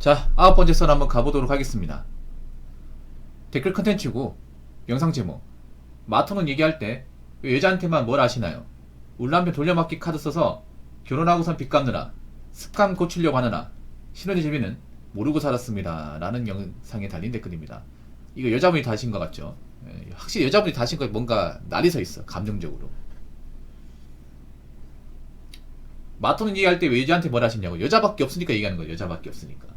자, 9번째 선 한번 가보도록 하겠습니다. 댓글 컨텐츠고 영상 제목, 마토는 얘기할 때 여자한테만 뭘 아시나요? 우리 남편 돌려막기 카드 써서 결혼하고선 빚 갚느라 습관 고치려고 하느라 신혼의 재미는 모르고 살았습니다 라는 영상에 달린 댓글입니다. 이거 여자분이 다신 것 같죠? 확실히 여자분이 다신 거에 뭔가 날이 서 있어, 감정적으로. 마토는 얘기할 때 왜 여자한테 뭘 하시냐고. 여자밖에 없으니까 얘기하는 거예요. 여자밖에 없으니까.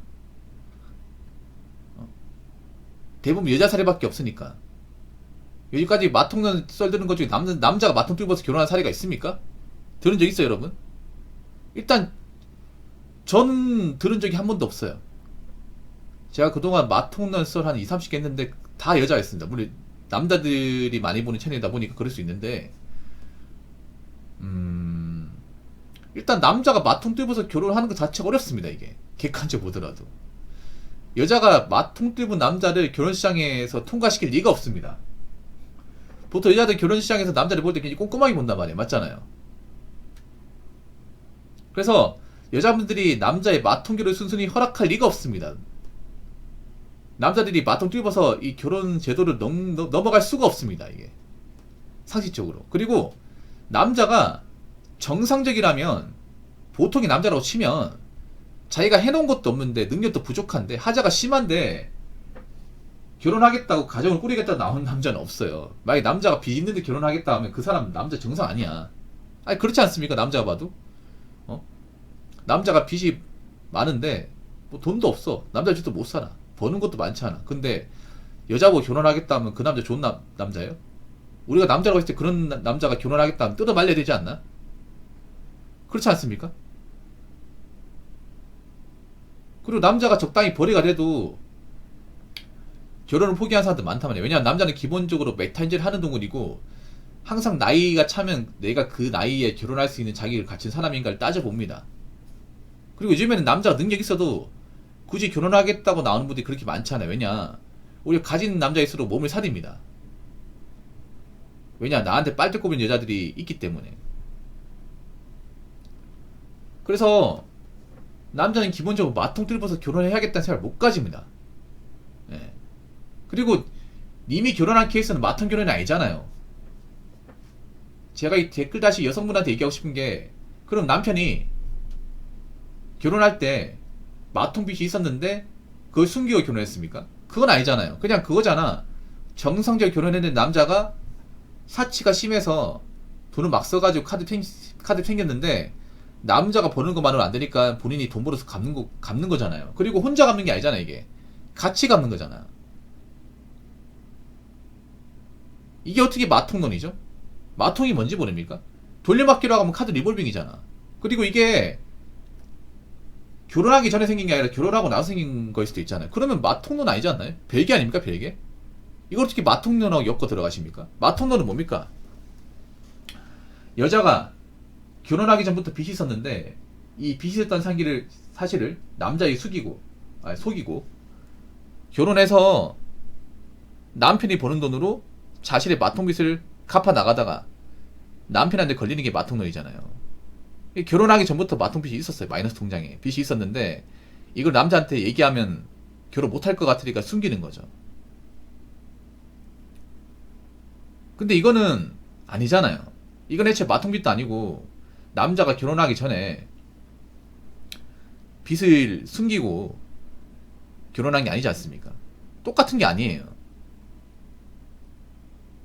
대부분 여자 사례밖에 없으니까. 여기까지 마통는 썰드는 것 중에 남자가 마통 뚫어서 결혼한 사례가 있습니까? 들은 적 있어요, 여러분? 일단 전 들은 적이 한 번도 없어요. 제가 그동안 마통난 썰 한 20, 30개 했는데 다 여자였습니다. 물론 남자들이 많이 보는 채널이다 보니까 그럴 수 있는데, 일단 남자가 마통 뚫어서 결혼하는 것 자체가 어렵습니다. 이게 객관적으로 보더라도 여자가 마통 뚫은 남자를 결혼시장에서 통과시킬 리가 없습니다. 보통 여자들 결혼시장에서 남자를 볼 때 굉장히 꼼꼼하게 본단 말이에요. 맞잖아요. 그래서 여자분들이 남자의 마통결을 순순히 허락할 리가 없습니다. 남자들이 마통 뚫어서 이 결혼 제도를 넘어갈 수가 없습니다. 이게 상식적으로. 그리고 남자가 정상적이라면, 보통의 남자라고 치면 자기가 해놓은 것도 없는데 능력도 부족한데 하자가 심한데 결혼하겠다고 가정을 꾸리겠다고 나오는 남자는 없어요. 만약에 남자가 빚 있는데 결혼하겠다 하면 그 사람 남자 정상 아니야. 아니 그렇지 않습니까? 남자가 봐도 남자가 빚이 많은데 뭐 돈도 없어. 남자 집도 못 살아. 버는 것도 많지 않아. 근데 여자보고 결혼하겠다 하면 그 남자 좋은 남자예요? 우리가 남자라고 했을 때 그런 남자가 결혼하겠다 하면 뜯어 말려야 되지 않나? 그렇지 않습니까? 그리고 남자가 적당히 벌이가 돼도 결혼을 포기한 사람들 많단 말이에요. 왜냐하면 남자는 기본적으로 메타인지를 하는 동물이고, 항상 나이가 차면 내가 그 나이에 결혼할 수 있는 자기를 갖춘 사람인가를 따져봅니다. 그리고 요즘에는 남자가 능력 있어도 굳이 결혼하겠다고 나오는 분들이 그렇게 많지 않아요. 왜냐, 우리가 가진 남자일수록 몸을 사립니다. 왜냐, 나한테 빨대 꼽는 여자들이 있기 때문에. 그래서 남자는 기본적으로 마통 뚫어서 결혼해야겠다는 생각을 못 가집니다. 예. 그리고 님이 결혼한 케이스는 마통 결혼이 아니잖아요. 제가 이 댓글 다시 여성분한테 얘기하고 싶은 게, 그럼 남편이 결혼할 때 마통 빚이 있었는데 그걸 숨기고 결혼했습니까? 그건 아니잖아요. 그냥 그거잖아. 정상적으로 결혼했는데 남자가 사치가 심해서 돈을 막 써가지고 카드 챙겼는데 남자가 버는 것만으로 안 되니까 본인이 돈 벌어서 갚는 거잖아요. 그리고 혼자 갚는 게 아니잖아. 이게 같이 갚는 거잖아. 이게 어떻게 마통론이죠? 마통이 뭔지 모릅니까? 돌려막기로 하면 카드 리볼빙이잖아. 그리고 이게 결혼하기 전에 생긴 게 아니라 결혼하고 나서 생긴 거일 수도 있잖아요. 그러면 마통론 아니지 않나요? 별개 아닙니까? 별개? 이걸 어떻게 마통론하고 엮어 들어가십니까? 마통론은 뭡니까? 여자가 결혼하기 전부터 빚이 있었는데 이 빚이 있었다는 사실을 남자에 속이고 결혼해서 남편이 버는 돈으로 자신의 마통빚을 갚아 나가다가 남편한테 걸리는 게 마통론이잖아요. 결혼하기 전부터 마통빚이 있었어요. 마이너스 통장에 빚이 있었는데 이걸 남자한테 얘기하면 결혼 못할 것 같으니까 숨기는 거죠. 근데 이거는 아니잖아요. 이건 애초에 마통빚도 아니고 남자가 결혼하기 전에 빚을 숨기고 결혼한 게 아니지 않습니까? 똑같은 게 아니에요.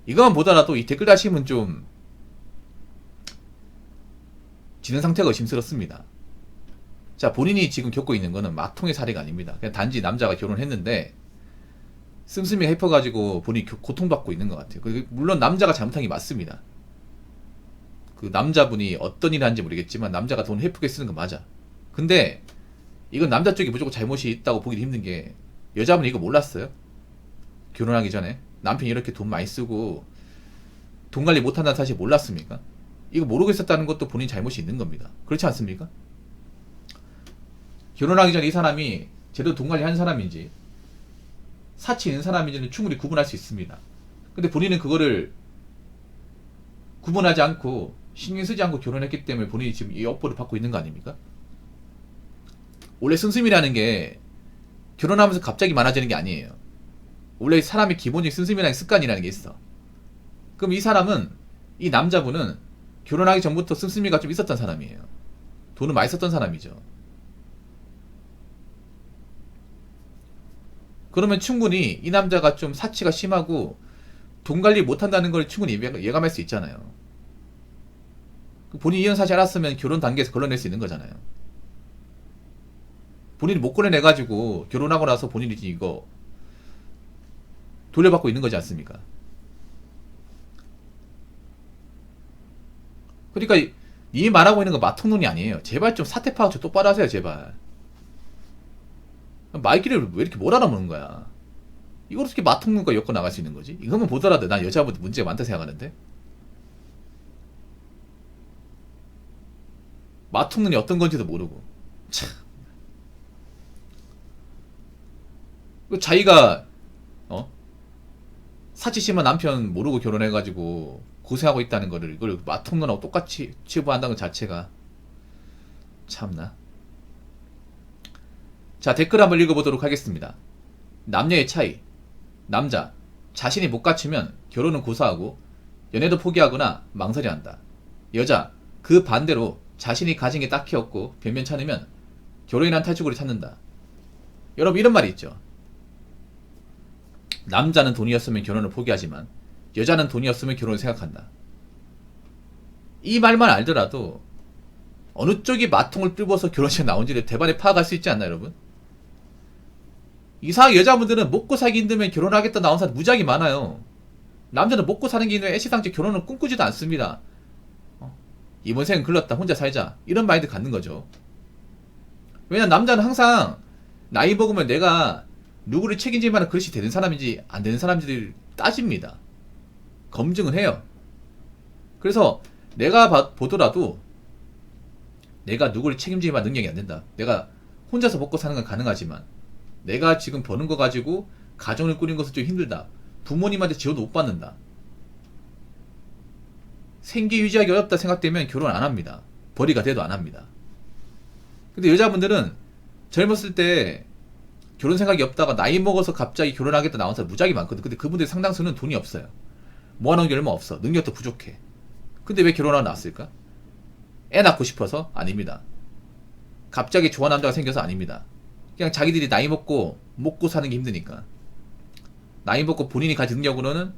이거만 보더라도 이 댓글 다시면 좀 지는 상태가 의심스럽습니다. 자, 본인이 지금 겪고 있는 거는 마통의 사례가 아닙니다. 그냥 단지 남자가 결혼했는데 씀씀이 해퍼가지고 본인이 고통받고 있는 것 같아요. 물론 남자가 잘못한 게 맞습니다. 그 남자분이 어떤 일을 하는지 모르겠지만 남자가 돈 해프게 쓰는 거 맞아. 근데 이건 남자 쪽이 무조건 잘못이 있다고 보기 힘든 게, 여자분이 이거 몰랐어요? 결혼하기 전에 남편이 이렇게 돈 많이 쓰고 돈 관리 못한다는 사실 몰랐습니까? 이거 모르고 있었다는 것도 본인 잘못이 있는 겁니다. 그렇지 않습니까? 결혼하기 전에 이 사람이 제대로 돈 관리하는 사람인지 사치 있는 사람인지는 충분히 구분할 수 있습니다. 근데 본인은 그거를 구분하지 않고 신경 쓰지 않고 결혼했기 때문에 본인이 지금 이 업보를 받고 있는 거 아닙니까? 원래 씀씀이라는 게 결혼하면서 갑자기 많아지는 게 아니에요. 원래 사람의 기본적인 씀씀이라는 습관이라는 게 있어. 그럼 이 사람은, 이 남자분은 결혼하기 전부터 씀씀이가 좀 있었던 사람이에요. 돈을 많이 썼던 사람이죠. 그러면 충분히 이 남자가 좀 사치가 심하고 돈 관리 못한다는 걸 충분히 예감할 수 있잖아요. 본인이 이런 사실 알았으면 결혼 단계에서 걸러낼 수 있는 거잖아요. 본인이 못 걸러내가지고 결혼하고 나서 본인이 이거 돌려받고 있는 거지 않습니까? 그러니까 이 말하고 있는 거 마통론이 아니에요. 제발 좀 사태 파악 좀 똑바로 하세요, 제발. 말귀를 왜 이렇게 못 알아먹는 거야? 이걸 어떻게 마통론과 엮어 나갈 수 있는 거지? 이거만 보더라도 난 여자분들 문제가 많다 생각하는데. 마통론이 어떤 건지도 모르고. 참. 자기가 사치 심한 남편 모르고 결혼해가지고 고생하고 있다는 거를 이걸 마통론하고 똑같이 취급한다는 것 자체가 참나. 자, 댓글 한번 읽어보도록 하겠습니다. 남녀의 차이. 남자, 자신이 못 갖추면 결혼은 고사하고 연애도 포기하거나 망설여한다. 여자, 그 반대로 자신이 가진 게 딱히 없고 변변찮으면 결혼이란 탈출구를 찾는다. 여러분, 이런 말이 있죠. 남자는 돈이었으면 결혼을 포기하지만 여자는 돈이었으면 결혼을 생각한다. 이 말만 알더라도 어느 쪽이 마통을 뚫어서 결혼식에 나온지를 대반에 파악할 수 있지 않나, 여러분? 이상하게 여자분들은 먹고 살기 힘들면 결혼하겠다 나온 사람 무지하게 많아요. 남자는 먹고 사는 게 있는 애시당초 결혼을 꿈꾸지도 않습니다. 이번 생은 글렀다, 혼자 살자, 이런 마인드 갖는 거죠. 왜냐면 남자는 항상 나이 먹으면 내가 누구를 책임질 만한 그릇이 되는 사람인지 안 되는 사람인지 따집니다. 검증을 해요. 그래서 내가 보더라도 내가 누구를 책임질 만한 능력이 안 된다. 내가 혼자서 먹고 사는 건 가능하지만 내가 지금 버는 거 가지고 가정을 꾸리는 것은 좀 힘들다. 부모님한테 지원도 못 받는다. 생계 유지하기 어렵다 생각되면 결혼 안 합니다. 벌이가 돼도 안 합니다. 근데 여자분들은 젊었을 때 결혼 생각이 없다가 나이 먹어서 갑자기 결혼하겠다 나온 사람 무지하게 많거든. 근데 그분들 상당수는 돈이 없어요. 모아놓은 게 얼마 없어. 능력도 부족해. 근데 왜 결혼하고 나왔을까? 애 낳고 싶어서? 아닙니다. 갑자기 좋아하는 남자가 생겨서? 아닙니다. 그냥 자기들이 나이 먹고 사는 게 힘드니까. 나이 먹고 본인이 가진 능력으로는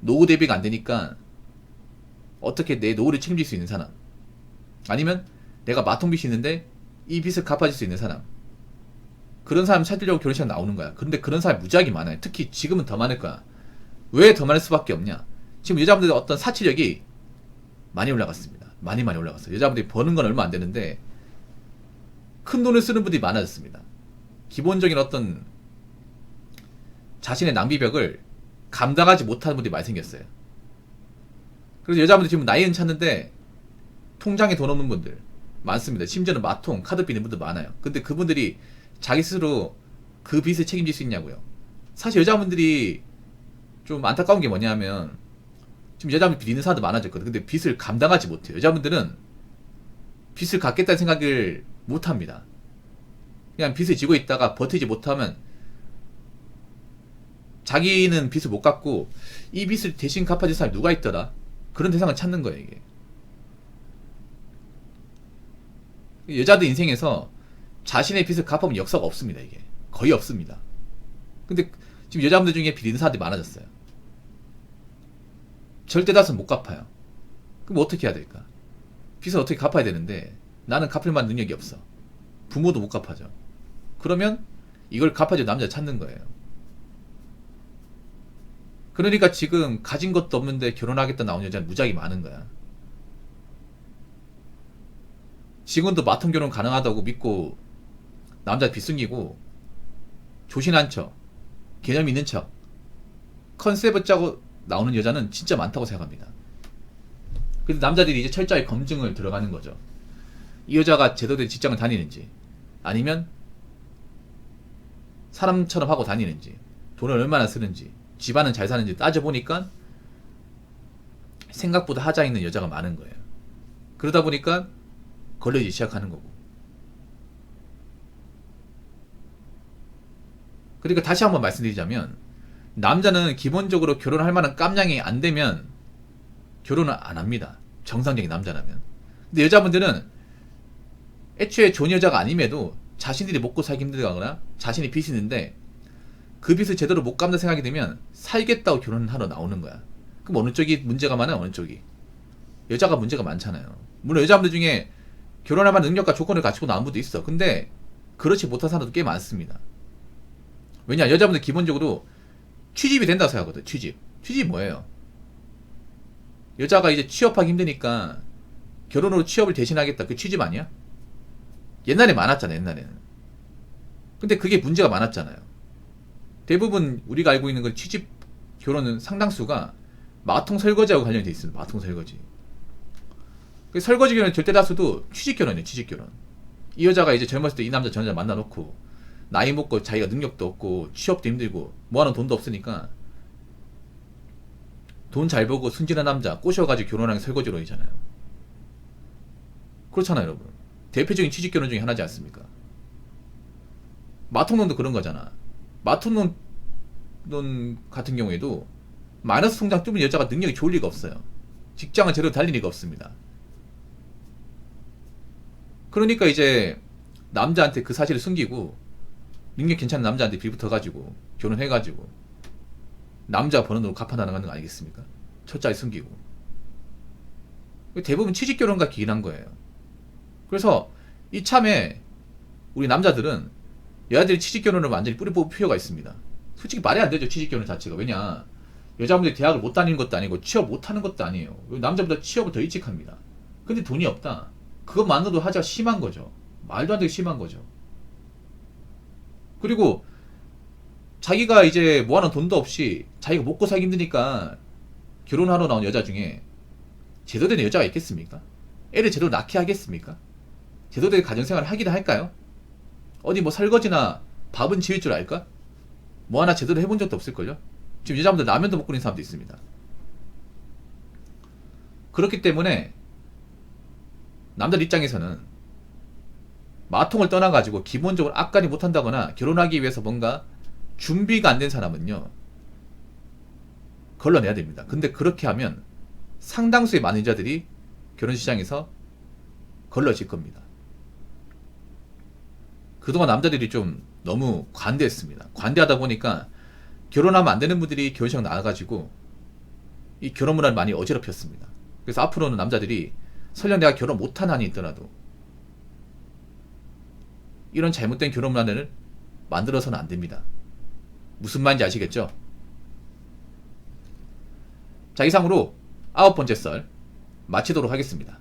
노후 대비가 안 되니까 어떻게 내 노후를 책임질 수 있는 사람, 아니면 내가 마통빚이 있는데 이 빚을 갚아줄 수 있는 사람, 그런 사람 찾으려고 결혼식에 나오는 거야. 그런데 그런 사람이 무지하게 많아요. 특히 지금은 더 많을 거야. 왜 더 많을 수밖에 없냐? 지금 여자분들의 어떤 사치력이 많이 올라갔습니다. 많이 올라갔어요. 여자분들이 버는 건 얼마 안 되는데 큰 돈을 쓰는 분들이 많아졌습니다. 기본적인 어떤 자신의 낭비벽을 감당하지 못하는 분들이 많이 생겼어요. 그래서 여자분들 지금 나이는 찾는데 통장에 돈 없는 분들 많습니다. 심지어는 마통, 카드 빚는 분들 많아요. 근데 그분들이 자기 스스로 그 빚을 책임질 수 있냐고요. 사실 여자분들이 좀 안타까운 게 뭐냐면 지금 여자분들 빚 있는 사람도 많아졌거든. 근데 빚을 감당하지 못해요. 여자분들은 빚을 갚겠다는 생각을 못합니다. 그냥 빚을 지고 있다가 버티지 못하면 자기는 빚을 못 갚고 이 빚을 대신 갚아줄 사람이 누가 있더라? 그런 대상을 찾는 거예요, 이게. 여자들 인생에서 자신의 빚을 갚아본 역사가 없습니다, 이게. 거의 없습니다. 근데 지금 여자분들 중에 빚 있는 사람들이 많아졌어요. 절대 다수는 못 갚아요. 그럼 어떻게 해야 될까? 빚을 어떻게 갚아야 되는데 나는 갚을 만한 능력이 없어. 부모도 못 갚아줘. 그러면 이걸 갚아줄 남자 찾는 거예요. 그러니까 지금 가진 것도 없는데 결혼하겠다 나온 여자는 무지하게 많은 거야. 지금도 마통 결혼 가능하다고 믿고 남자 빚 숨기고 조신한 척, 개념 있는 척, 컨셉을 짜고 나오는 여자는 진짜 많다고 생각합니다. 그래서 남자들이 이제 철저히 검증을 들어가는 거죠. 이 여자가 제대로 된 직장을 다니는지, 아니면 사람처럼 하고 다니는지, 돈을 얼마나 쓰는지, 집안은 잘 사는지 따져보니까 생각보다 하자 있는 여자가 많은 거예요. 그러다 보니까 걸리기 시작하는 거고. 그러니까 다시 한번 말씀드리자면 남자는 기본적으로 결혼할 만한 깜냥이 안 되면 결혼을 안 합니다. 정상적인 남자라면. 근데 여자분들은 애초에 좋은 여자가 아님에도 자신들이 먹고 살기 힘들거나 자신이 빚이 있는데 그 빚을 제대로 못 갚는 생각이 되면 살겠다고 결혼하러 나오는 거야. 그럼 어느 쪽이 문제가 많아? 어느 쪽이? 여자가 문제가 많잖아요. 물론 여자분들 중에 결혼할 만한 능력과 조건을 갖추고 나온 분도 있어. 근데 그렇지 못한 사람도 꽤 많습니다. 왜냐? 여자분들 기본적으로 취집이 된다고 생각하거든. 취집이 뭐예요? 여자가 이제 취업하기 힘드니까 결혼으로 취업을 대신하겠다. 그 취집 아니야? 옛날에 많았잖아요. 옛날에는. 근데 그게 문제가 많았잖아요. 대부분 우리가 알고 있는 건 취집 결혼은 상당수가 마통 설거지하고 관련이 돼 있습니다. 마통 설거지. 그 설거지 결혼 절대 다수도 취직 결혼이에요. 취직 결혼. 이 여자가 이제 젊었을 때 이 남자 저 여자 만나놓고 나이 먹고 자기가 능력도 없고 취업도 힘들고 모아놓은 돈도 없으니까 돈 잘 벌고 순진한 남자 꼬셔가지고 결혼하는 게 설거지론이잖아요. 그렇잖아요, 여러분. 대표적인 취직 결혼 중에 하나지 않습니까? 마통론도 그런 거잖아. 마통론 같은 경우에도 마이너스 통장 뚫은 여자가 능력이 좋을 리가 없어요. 직장을 제대로 달릴 리가 없습니다. 그러니까 이제 남자한테 그 사실을 숨기고 능력 괜찮은 남자한테 빌붙어가지고 결혼해가지고 남자가 버는 돈으로 갚아나가는 거 아니겠습니까? 첫자리 숨기고. 대부분 취직결혼과 기인한 거예요. 그래서 이참에 우리 남자들은 여자들이 취직결혼을 완전히 뿌리 뽑을 필요가 있습니다. 솔직히 말이 안 되죠. 취직결혼 자체가. 왜냐, 여자분들이 대학을 못 다니는 것도 아니고 취업 못하는 것도 아니에요. 남자보다 취업을 더 일찍 합니다. 근데 돈이 없다. 그것만으로도 하자가 심한 거죠. 말도 안 되게 심한 거죠. 그리고 자기가 이제 모아놓은 돈도 없이 자기가 먹고 살기 힘드니까 결혼하러 나온 여자 중에 제대로 된 여자가 있겠습니까? 애를 제대로 낳게 하겠습니까? 제대로 된 가정생활을 하기를 할까요? 어디 뭐 설거지나 밥은 지을 줄 알까? 뭐 하나 제대로 해본 적도 없을걸요? 지금 여자분들 라면도 먹고 있는 사람도 있습니다. 그렇기 때문에 남들 입장에서는 마통을 떠나가지고 기본적으로 악관이 못한다거나 결혼하기 위해서 뭔가 준비가 안 된 사람은요 걸러내야 됩니다. 근데 그렇게 하면 상당수의 많은 여자들이 결혼시장에서 걸러질 겁니다. 그동안 남자들이 좀 너무 관대했습니다. 관대하다 보니까 결혼하면 안 되는 분들이 결혼시장 나와가지고 이 결혼 문화를 많이 어지럽혔습니다. 그래서 앞으로는 남자들이 설령 내가 결혼 못한 한이 있더라도 이런 잘못된 결혼 문화를 만들어서는 안 됩니다. 무슨 말인지 아시겠죠? 자, 이상으로 9번째 썰 마치도록 하겠습니다.